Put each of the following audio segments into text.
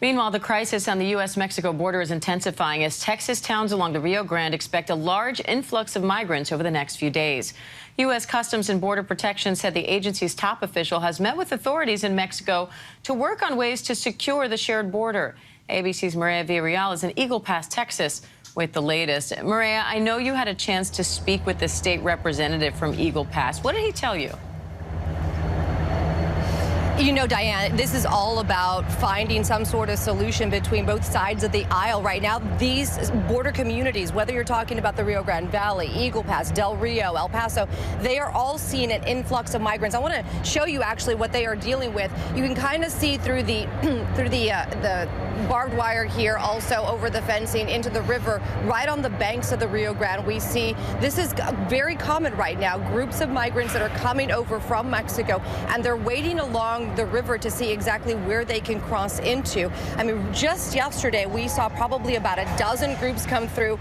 Meanwhile, the crisis on the U.S.-Mexico border is intensifying as Texas towns along the Rio Grande expect a large influx of migrants over the next few days. U.S. Customs and Border Protection said the agency's top official has met with authorities in Mexico to work on ways to secure the shared border. ABC's Maria Villarreal is in Eagle Pass, Texas, with the latest. Maria, I know you had a chance to speak with the state representative from Eagle Pass. What did he tell you? You know, Diane, this is all about finding some sort of solution between both sides of the aisle right now. These border communities, whether you're talking about the Rio Grande Valley, Eagle Pass, Del Rio, El Paso, they are all seeing an influx of migrants. I want to show you actually what they are dealing with. You can kind of see through the the barbed wire here, also over the fencing into the river, right on the banks of the Rio Grande. We see this is very common right now. Groups of migrants that are coming over from Mexico, and they're waiting along the river to see exactly where they can cross into. I mean, just yesterday we saw probably about a dozen groups come through,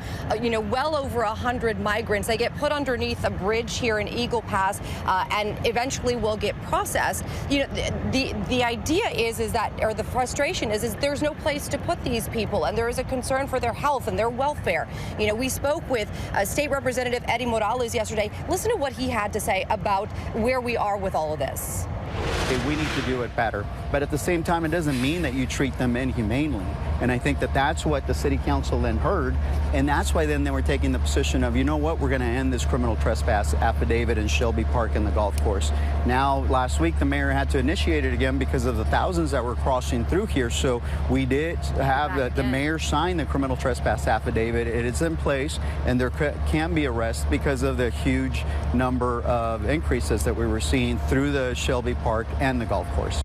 well over 100 migrants. They get put underneath a bridge here in Eagle Pass and eventually will get processed. You know, the idea is that, or the frustration is there's no place to put these people, and there is a concern for their health and their welfare. You know, we spoke with State Representative Eddie Morales yesterday. Listen to what he had to say about where we are with all of this. We need to do it better, but at the same time, it doesn't mean that you treat them inhumanely. And I think that that's what the city council then heard, and that's why then they were taking the position of, you know what, we're going to end this criminal trespass affidavit in Shelby Park and the golf course. Now, last week, the mayor had to initiate it again because of the thousands that were crossing through here. So we did have the mayor sign the criminal trespass affidavit. It is in place, and there can be arrests because of the huge number of increases that we were seeing through the Shelby Park and the golf course.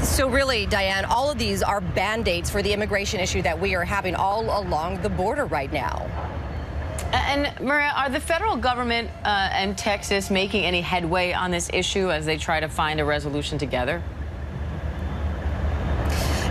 So really, Diane, all of these are band-aids for the immigration issue that we are having all along the border right now. And Maria, are the federal government and Texas making any headway on this issue as they try to find a resolution together?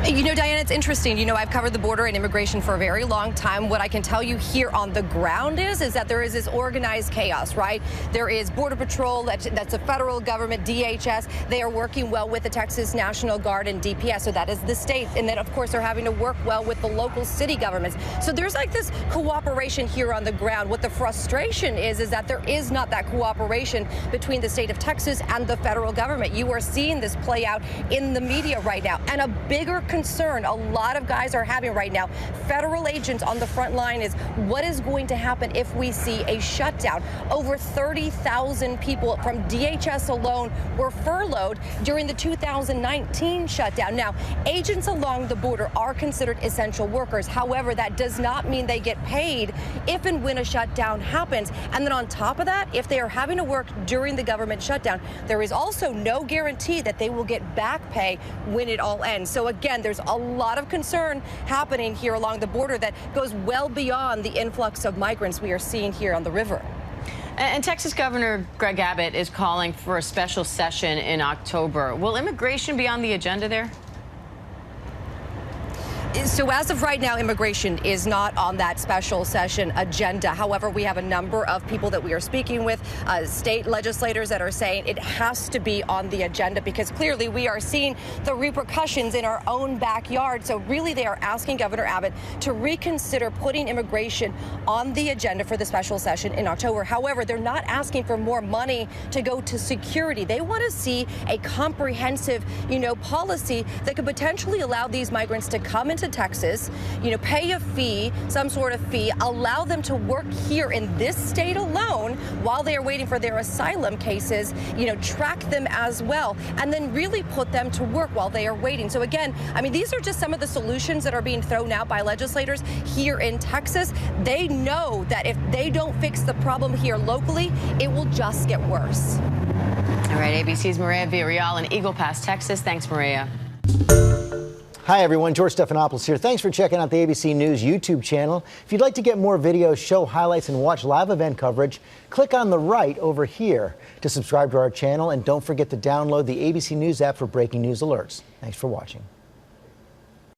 You know, Diana, it's interesting. You know, I've covered the border and immigration for a very long time. What I can tell you here on the ground is that there is this organized chaos, right? There is Border Patrol, that's the federal government, DHS. They are working well with the Texas National Guard and DPS, so that is the state. And then, of course, they're having to work well with the local city governments. So there's like this cooperation here on the ground. What the frustration is that there is not that cooperation between the state of Texas and the federal government. You are seeing this play out in the media right now. And a bigger concern a lot of guys are having right now, federal agents on the front line, is what is going to happen if we see a shutdown. Over 30,000 people from DHS alone were furloughed during the 2019 shutdown. Now, agents along the border are considered essential workers. However, that does not mean they get paid if and when a shutdown happens. And then on top of that, if they are having to work during the government shutdown, there is also no guarantee that they will get back pay when it all ends. So again, there's a lot of concern happening here along the border that goes well beyond the influx of migrants we are seeing here on the river. And Texas Governor Greg Abbott is calling for a special session in October. Will immigration be on the agenda there? So as of right now, immigration is not on that special session agenda. However, we have a number of people that we are speaking with, state legislators that are saying it has to be on the agenda because clearly we are seeing the repercussions in our own backyard. So really they are asking Governor Abbott to reconsider putting immigration on the agenda for the special session in October. However, they're not asking for more money to go to security. They want to see a comprehensive, policy that could potentially allow these migrants to come into Texas, pay a fee, some sort of fee, allow them to work here in this state alone while they are waiting for their asylum cases, track them as well, and then really put them to work while they are waiting. So again, I mean, these are just some of the solutions that are being thrown out by legislators here in Texas. They know that if they don't fix the problem here locally, it will just get worse. All right, ABC's Maria Villarreal in Eagle Pass, Texas. Thanks, Maria. Hi, everyone. George Stephanopoulos here. Thanks for checking out the ABC News YouTube channel. If you'd like to get more videos, show highlights, and watch live event coverage, click on the right over here to subscribe to our channel. And don't forget to download the ABC News app for breaking news alerts. Thanks for watching.